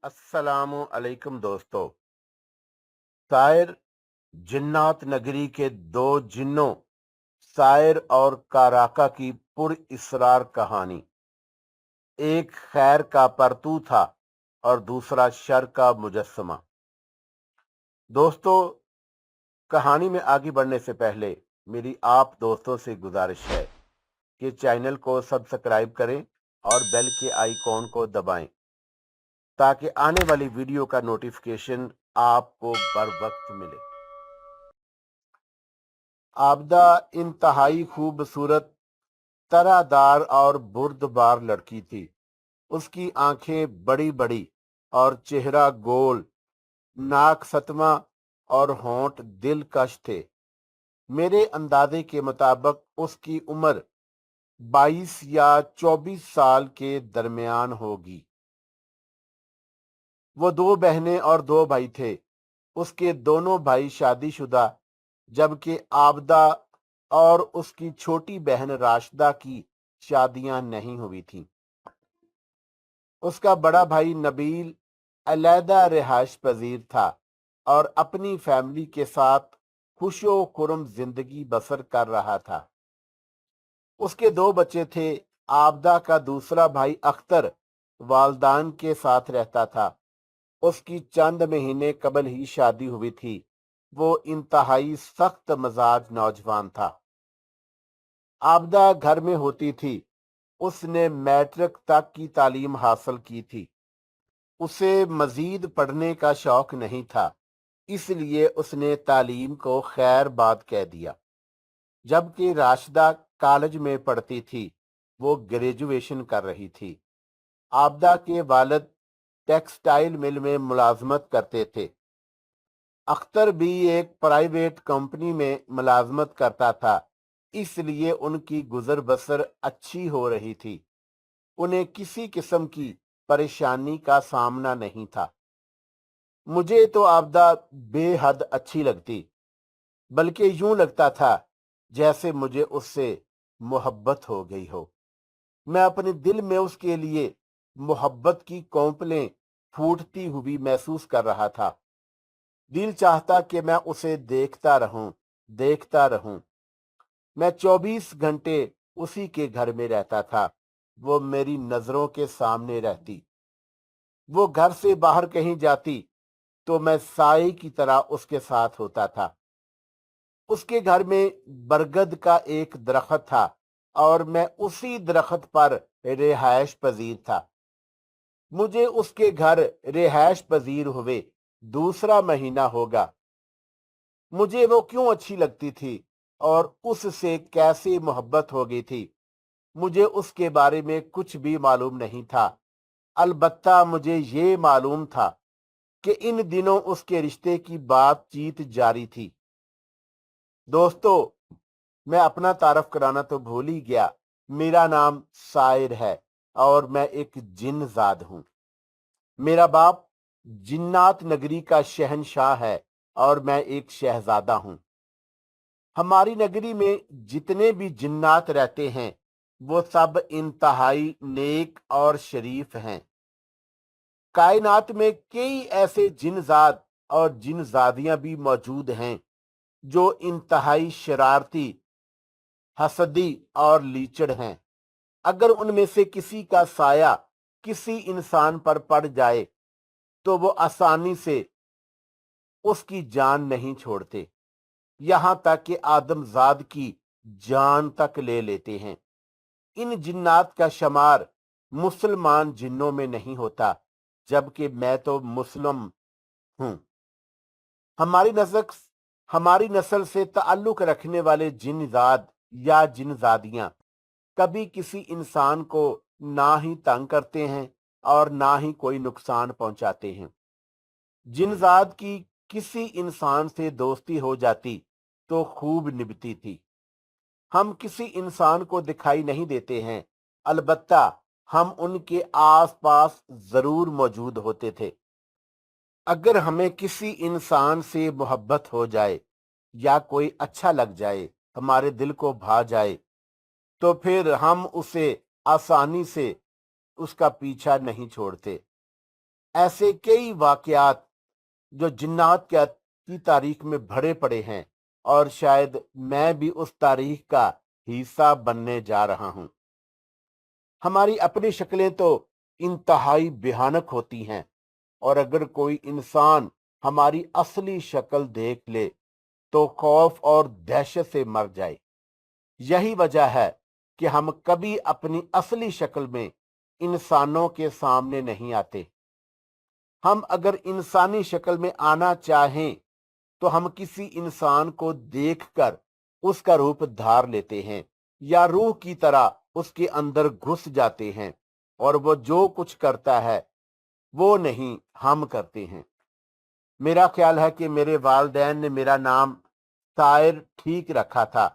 अस्सलामु अलैकुम दोस्तों। शायर जिन्नात नगरी के दो जिन्नों शायर और काराका की पुर इसरार कहानी। एक खैर का परतू था और दूसरा शर का मुजस्समा। दोस्तों, कहानी में आगे बढ़ने से पहले मेरी आप दोस्तों से गुजारिश है कि चैनल को सब्सक्राइब करें और बेल के आइकॉन को दबाएं ताकि आने वाली वीडियो का नोटिफिकेशन आपको बर वक्त मिले। आबदा इंतहाई खूबसूरत, तरादार और बुर्दबार लड़की थी। उसकी आंखें बड़ी बड़ी और चेहरा गोल, नाक सतमा और होंठ दिलकश थे। मेरे अंदाजे के मुताबिक उसकी उम्र 22 या 24 साल के दरमियान होगी। वो दो बहनें और दो भाई थे। उसके दोनों भाई शादीशुदा, जबकि आबदा और उसकी छोटी बहन राशिदा की शादियां नहीं हुई थीं। उसका बड़ा भाई नबील अलहदा रिहाइश पजीर था और अपनी फैमिली के साथ खुशो खुरम जिंदगी बसर कर रहा था। उसके दो बच्चे थे। आबदा का दूसरा भाई अख्तर वालदान के साथ रहता था। उसकी चंद महीने कबल ही शादी हुई थी। वो इंतहाई सख्त मजाज नौजवान था। आबदा घर में होती थी। उसने मैट्रिक तक की तालीम हासिल की थी। उसे मजीद पढ़ने का शौक नहीं था, इसलिए उसने तालीम को खैर बात कह दिया। जबकि राशिदा कॉलेज में पढ़ती थी, वो ग्रेजुएशन कर रही थी। आबदा के वालिद टेक्सटाइल मिल में मुलाजमत करते थे। अख्तर भी एक प्राइवेट कंपनी में मुलाजमत करता था, इसलिए उनकी गुजर बसर अच्छी हो रही थी। उन्हें किसी किस्म की परेशानी का सामना नहीं था। मुझे तो आबदा बेहद अच्छी लगती, बल्कि यूं लगता था जैसे मुझे उससे मोहब्बत हो गई हो। मैं अपने दिल में उसके लिए मोहब्बत की कौंपलें फूटती हुई महसूस कर रहा था। दिल चाहता कि मैं उसे देखता रहूं। मैं 24 घंटे उसी के घर में रहता था। वो मेरी नजरों के सामने रहती। वो घर से बाहर कहीं जाती तो मैं साई की तरह उसके साथ होता था। उसके घर में बरगद का एक दरख्त था और मैं उसी दरख्त पर रिहायश पजीर था। मुझे उसके घर रिहायश पजीर हुए दूसरा महीना होगा। मुझे वो क्यों अच्छी लगती थी और उससे कैसे मोहब्बत हो गई थी, मुझे उसके बारे में कुछ भी मालूम नहीं था। अलबत्ता मुझे ये मालूम था कि इन दिनों उसके रिश्ते की बातचीत जारी थी। दोस्तों, मैं अपना तारफ कराना तो भूल ही गया। मेरा नाम साहिर है और मैं एक जिन्नजाद हूं। मेरा बाप जिन्नात नगरी का शहंशाह है और मैं एक शहजादा हूं। हमारी नगरी में जितने भी जिन्नात रहते हैं वो सब इंतहाई नेक और शरीफ हैं। कायनात में कई ऐसे जिन्नजात और जिन्नजादियां भी मौजूद हैं जो इंतहाई शरारती, हसदी और लीचड़ हैं। अगर उनमें से किसी का साया किसी इंसान पर पड़ जाए तो वो आसानी से उसकी जान नहीं छोड़ते, यहां तक कि आदमजाद की जान तक ले लेते हैं। इन जिन्नात का शुमार मुसलमान जिन्नों में नहीं होता, जबकि मैं तो मुस्लिम हूं। हमारी नस्ल हमारी नस्ल से ताल्लुक रखने वाले जिन्नजाद या जिन्नजादियां कभी किसी इंसान को ना ही तंग करते हैं और ना ही कोई नुकसान पहुंचाते हैं। जिन्नजाद की किसी इंसान से दोस्ती हो जाती तो खूब निभती थी। हम किसी इंसान को दिखाई नहीं देते हैं, अलबत्ता हम उनके आसपास जरूर मौजूद होते थे। अगर हमें किसी इंसान से मोहब्बत हो जाए या कोई अच्छा लग जाए, हमारे दिल को भा जाए, तो फिर हम उसे आसानी से उसका पीछा नहीं छोड़ते। ऐसे कई वाकयात जो जिन्नात की तारीख में भरे पड़े हैं और शायद मैं भी उस तारीख का हिस्सा बनने जा रहा हूं। हमारी अपनी शक्लें तो इंतहाई भयानक होती हैं और अगर कोई इंसान हमारी असली शक्ल देख ले तो खौफ और दहशत से मर जाए। यही वजह है कि हम कभी अपनी असली शक्ल में इंसानों के सामने नहीं आते। हम अगर इंसानी शक्ल में आना चाहें तो हम किसी इंसान को देखकर उसका रूप धार लेते हैं या रूह की तरह उसके अंदर घुस जाते हैं और वो जो कुछ करता है वो नहीं हम करते हैं। मेरा ख्याल है कि मेरे वालिदैन ने मेरा नाम तायर ठीक रखा था।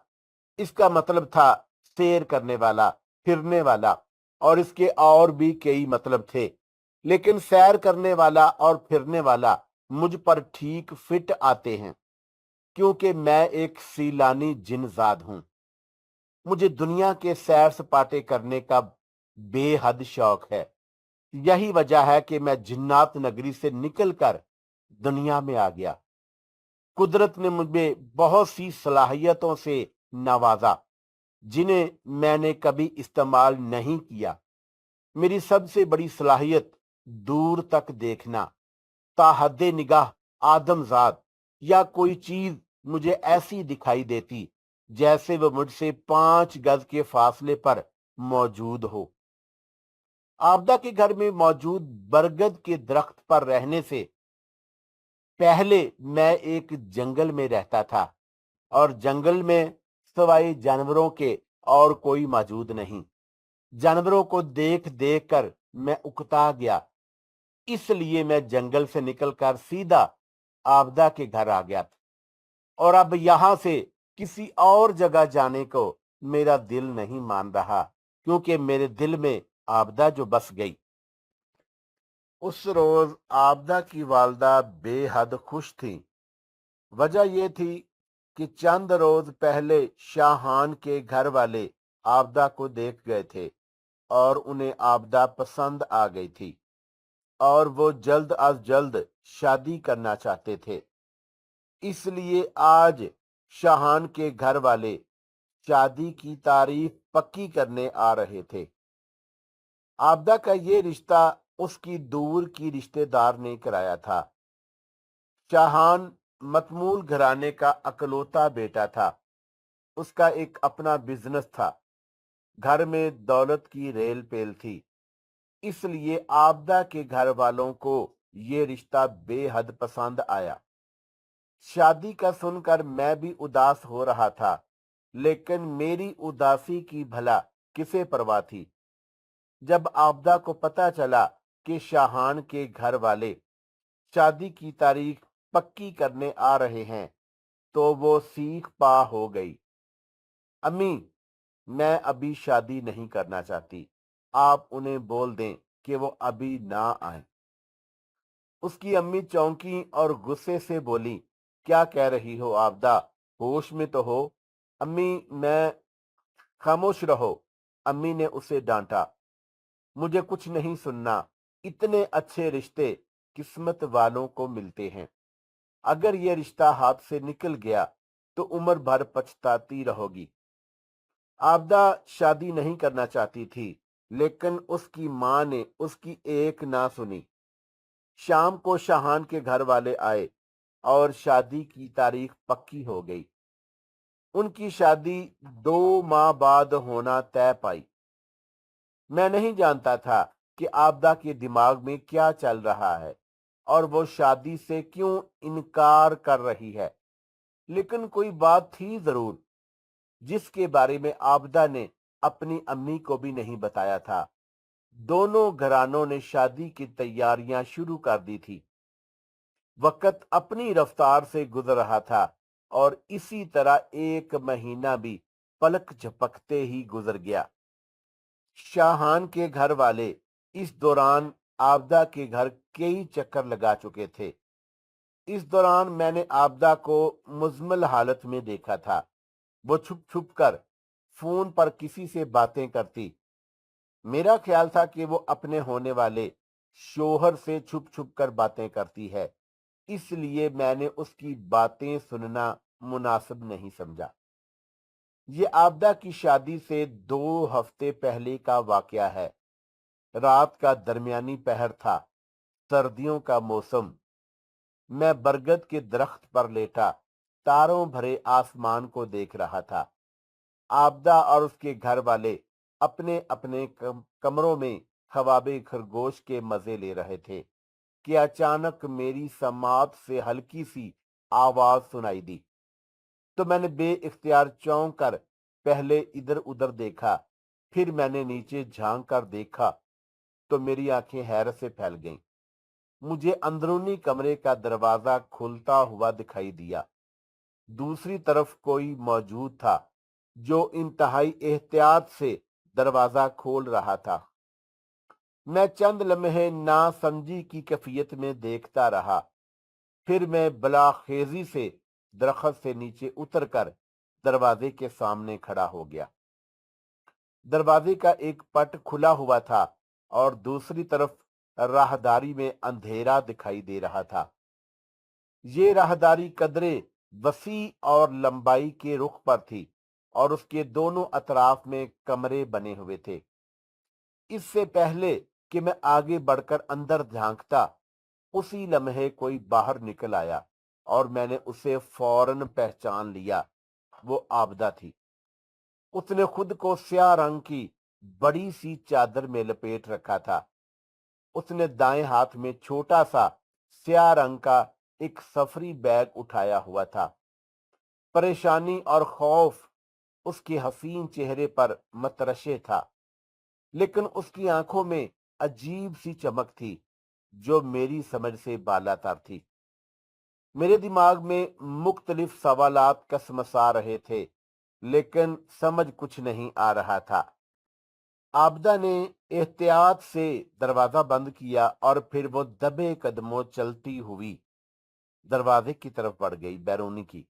इसका मतलब था सैर करने वाला, फिरने वाला, और इसके और भी कई मतलब थे, लेकिन सैर करने वाला और फिरने वाला मुझ पर ठीक फिट आते हैं क्योंकि मैं एक सीलानी जिनजाद हूं। मुझे दुनिया के सैर सपाटे करने का बेहद शौक है। यही वजह है कि मैं जिन्नात नगरी से निकलकर दुनिया में आ गया। कुदरत ने मुझे बहुत सी सलाहियतों से नवाजा जिन्हें मैंने कभी इस्तेमाल नहीं किया। मेरी सबसे बड़ी सलाहियत दूर तक देखना, ताहद्दे निगाह आदमजाद या कोई चीज मुझे ऐसी दिखाई देती जैसे वो मुझसे 5 गज के फासले पर मौजूद हो। आपदा के घर में मौजूद बरगद के दरख्त पर रहने से पहले मैं एक जंगल में रहता था और जंगल में सवाई जानवरों के और कोई मौजूद नहीं। जानवरों को देख देख कर मैं उकता गया, इसलिए मैं जंगल से निकलकर सीधा आपदा के घर आ गया था और अब यहां से किसी और जगह जाने को मेरा दिल नहीं मान रहा क्योंकि मेरे दिल में आपदा जो बस गई। उस रोज आपदा की वालदा बेहद खुश थी। वजह यह थी कि चंद रोज पहले शाहान के घर वाले आपदा को देख गए थे और उन्हें आपदा पसंद आ गई थी और वो जल्द अज जल्द शादी करना चाहते थे। इसलिए आज शाहान के घर वाले शादी की तारीख पक्की करने आ रहे थे। आपदा का ये रिश्ता उसकी दूर की रिश्तेदार ने कराया था। शाहान मतमूल घराने का अकलौता बेटा था। उसका एक अपना बिजनेस था। घर में दौलत की रेल पेल थी। इसलिए आपदा के घर वालों को ये रिश्ता बेहद पसंद आया। शादी का सुनकर मैं भी उदास हो रहा था, लेकिन मेरी उदासी की भला किसे परवाह थी। जब आपदा को पता चला कि शाहान के घर वाले शादी की तारीख पक्की करने आ रहे हैं तो वो सीख पा हो गई। अम्मी, मैं अभी शादी नहीं करना चाहती। आप उन्हें बोल दें कि वो अभी ना आए। उसकी अम्मी चौंकी और गुस्से से बोली, क्या कह रही हो आपदा? होश में तो हो। अम्मी, मैं खामोश रहो, अम्मी ने उसे डांटा। मुझे कुछ नहीं सुनना। इतने अच्छे रिश्ते किस्मत वालों को मिलते हैं। अगर ये रिश्ता हाथ से निकल गया तो उम्र भर पछताती रहोगी। आपदा शादी नहीं करना चाहती थी, लेकिन उसकी मां ने उसकी एक ना सुनी। शाम को शाहान के घर वाले आए और शादी की तारीख पक्की हो गई। उनकी शादी 2 माह बाद होना तय पाई। मैं नहीं जानता था कि आपदा के दिमाग में क्या चल रहा है और वो शादी से क्यों इनकार कर रही है, लेकिन कोई बात थी जरूर जिसके बारे में आपदा ने अपनी अम्मी को भी नहीं बताया था। दोनों घरानों ने शादी की तैयारियां शुरू कर दी थी। वक्त अपनी रफ्तार से गुजर रहा था और इसी तरह 1 महीना भी पलक झपकते ही गुजर गया। शाहान के घर वाले इस दौरान आपदा के घर कई चक्कर लगा चुके थे। इस दौरान मैंने आपदा को मुजमल हालत में देखा था। वो छुप छुप कर फोन पर किसी से बातें करती। मेरा ख्याल था कि वो अपने होने वाले शोहर से छुप छुप कर बातें करती है, इसलिए मैंने उसकी बातें सुनना मुनासिब नहीं समझा। ये आबदा की शादी से 2 हफ्ते पहले का वाकया है। रात का दरमियानी पहर था, सर्दियों का मौसम। मैं बरगद के दरख्त पर लेटा तारों भरे आसमान को देख रहा था। आबदा और उसके घर वाले अपने अपने कमरों में ख्वाबे खरगोश के मजे ले रहे थे कि अचानक मेरी समात से हल्की सी आवाज सुनाई दी। तो मैंने बेइख्तियार चौंक कर पहले इधर उधर देखा, फिर मैंने नीचे झांक कर देखा तो मेरी आंखें हैरत से फैल गईं। मुझे अंदरूनी कमरे का दरवाजा खुलता हुआ दिखाई दिया। दूसरी तरफ कोई मौजूद था जो इंतहाई एहतियात से दरवाजा खोल रहा था। मैं चंद लम्हे नासमझी की कैफियत में देखता रहा, फिर मैं बलाखेजी से दरख्त से नीचे उतरकर दरवाजे के सामने खड़ा हो गया। दरवाजे का एक पट खुला हुआ था और दूसरी तरफ राहदारी में अंधेरा दिखाई दे रहा था। ये राहदारी कदरे वसी और लंबाई के रुख पर थी और उसके दोनों अतराफ में कमरे बने हुए थे। इससे पहले कि मैं आगे बढ़कर अंदर झांकता, उसी लम्हे कोई बाहर निकल आया और मैंने उसे फौरन पहचान लिया। वो आबदा थी। उसने खुद को स्याह रंग की बड़ी सी चादर में लपेट रखा था। उसने दाएं हाथ में छोटा सा स्याह रंग का एक सफरी बैग उठाया हुआ था। परेशानी और खौफ उसके हसीन चेहरे पर मतरशे था, लेकिन उसकी आंखों में अजीब सी चमक थी जो मेरी समझ से बालातर थी। मेरे दिमाग में मुख्तलिफ सवालात कसमसा रहे थे, लेकिन समझ कुछ नहीं आ रहा था। आबदा ने एहतियात से दरवाजा बंद किया और फिर वो दबे कदमों चलती हुई दरवाजे की तरफ बढ़ गई, बैरूनी की।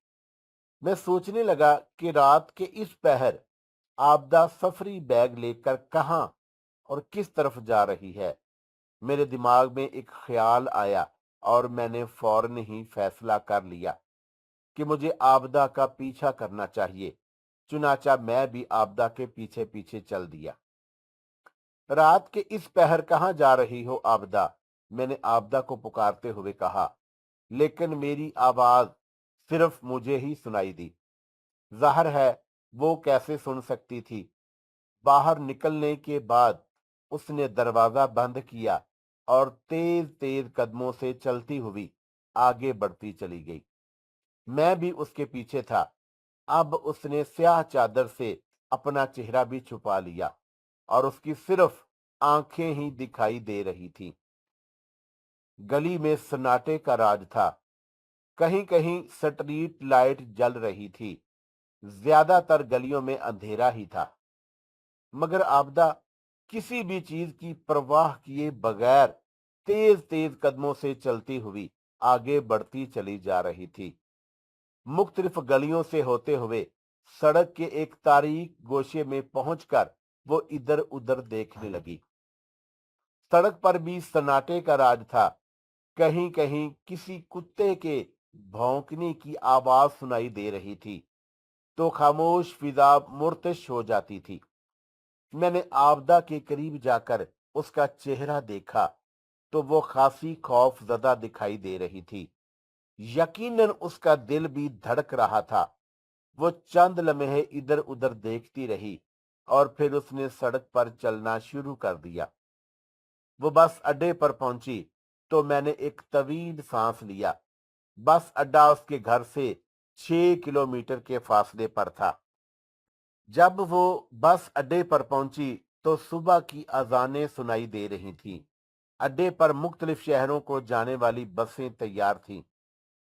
मैं सोचने लगा कि रात के इस पहर आबदा सफरी बैग लेकर कहां और किस तरफ जा रही है। मेरे दिमाग में एक ख्याल आया और मैंने फौरन ही फैसला कर लिया कि मुझे आबदा का पीछा करना चाहिए। चुनाचा मैं भी आबदा के पीछे पीछे चल दिया। रात के इस पहर कहां जा रही हो आबदा? मैंने आबदा को पुकारते हुए कहा, लेकिन मेरी आवाज सिर्फ मुझे ही सुनाई दी। जाहिर है वो कैसे सुन सकती थी। बाहर निकलने के बाद उसने दरवाजा बंद किया और तेज तेज कदमों से चलती हुई आगे बढ़ती चली गई। मैं भी उसके पीछे था। अब उसने स्याह चादर से अपना चेहरा भी छुपा लिया और उसकी सिर्फ आंखें ही दिखाई दे रही थी। गली में सन्नाटे का राज था। कहीं कहीं स्ट्रीट लाइट जल रही थी। ज्यादातर गलियों में अंधेरा ही था, मगर आबदा किसी भी चीज की परवाह किए बगैर तेज तेज कदमों से चलती हुई आगे बढ़ती चली जा रही थी। मुख्तलिफ गलियों से होते हुए सड़क के एक तारीक गोशे में पहुंचकर वो इधर उधर देखने लगी। सड़क पर भी सन्नाटे का राज था। कहीं कहीं किसी कुत्ते के भौंकने की आवाज सुनाई दे रही थी तो खामोश फिजा मुर्तश हो जाती थी। मैंने आबदा के करीब जाकर उसका चेहरा देखा तो वो खासी खौफ ज़दा दिखाई दे रही थी। यकीनन उसका दिल भी धड़क रहा था। वो चंद लम्हे इधर उधर देखती रही और फिर उसने सड़क पर चलना शुरू कर दिया। वो बस अड्डे पर पहुंची तो मैंने एक तवील सांस लिया। बस अड्डा उसके घर से 6 किलोमीटर के फासले पर था। जब वो बस अड्डे पर पहुंची तो सुबह की अजानें सुनाई दे रही थीं। अड्डे पर मुख्तलिफ शहरों को जाने वाली बसें तैयार थीं।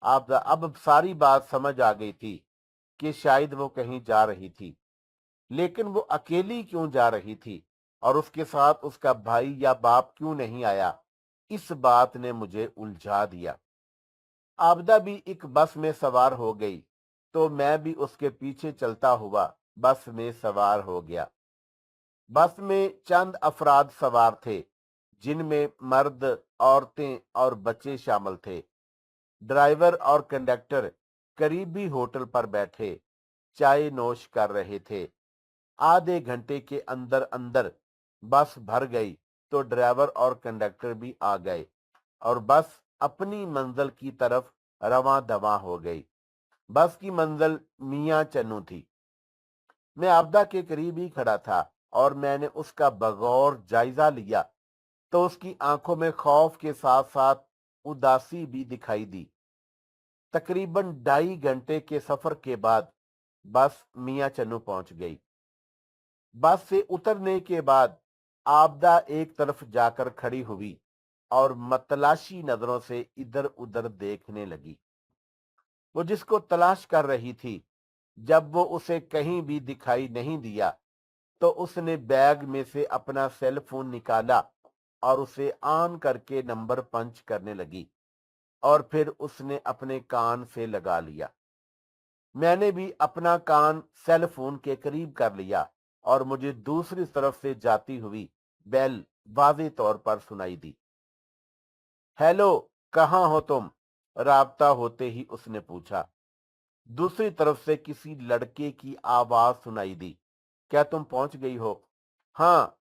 अब सारी बात समझ आ गई थी कि शायद वो कहीं जा रही थी, लेकिन वो अकेली क्यों जा रही थी और उसके साथ उसका भाई या बाप क्यों नहीं आया? इस बात ने मुझे उलझा दिया। आबदा भी एक बस में सवार हो गई तो मैं भी उसके पीछे चलता हुआ बस में सवार हो गया। बस में चंद अफराद सवार थे जिनमें मर्द, औरतें और बच्चे शामिल थे। ड्राइवर और कंडक्टर करीबी होटल पर बैठे चाय नोश कर रहे थे। आधे घंटे के अंदर अंदर बस भर गई तो ड्राइवर और कंडक्टर भी आ गए और बस अपनी मंजिल की तरफ रवां दवां हो गई। बस की मंजिल मियां चन्नू थी। मैं आपदा के करीब ही खड़ा था और मैंने उसका बगौर जायजा लिया तो उसकी आंखों में खौफ के साथ साथ उदासी भी दिखाई दी। तकरीबन 2.5 घंटे के सफर के बाद बस मियां चन्नू पहुंच गई। बस से उतरने के बाद आपदा एक तरफ जाकर खड़ी हुई और मतलाशी नजरों से इधर उधर देखने लगी। वो जिसको तलाश कर रही थी, जब वो उसे कहीं भी दिखाई नहीं दिया तो उसने बैग में से अपना सेल फोन निकाला और उसे ऑन करके नंबर पंच करने लगी और फिर उसने अपने कान से लगा लिया। मैंने भी अपना कान सेल फोन के करीब कर लिया और मुझे दूसरी तरफ से जाती हुई बेल वाज़ेह तौर पर सुनाई दी। हेलो, कहाँ हो तुम? राबता होते ही उसने पूछा। दूसरी तरफ से किसी लड़के की आवाज सुनाई दी। क्या तुम पहुंच गई हो? हाँ,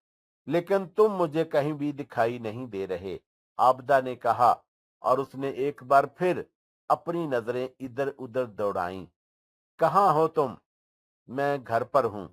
लेकिन तुम मुझे कहीं भी दिखाई नहीं दे रहे, आबदा ने कहा और उसने एक बार फिर अपनी नजरें इधर उधर दौड़ाईं। कहाँ हो तुम? मैं घर पर हूं।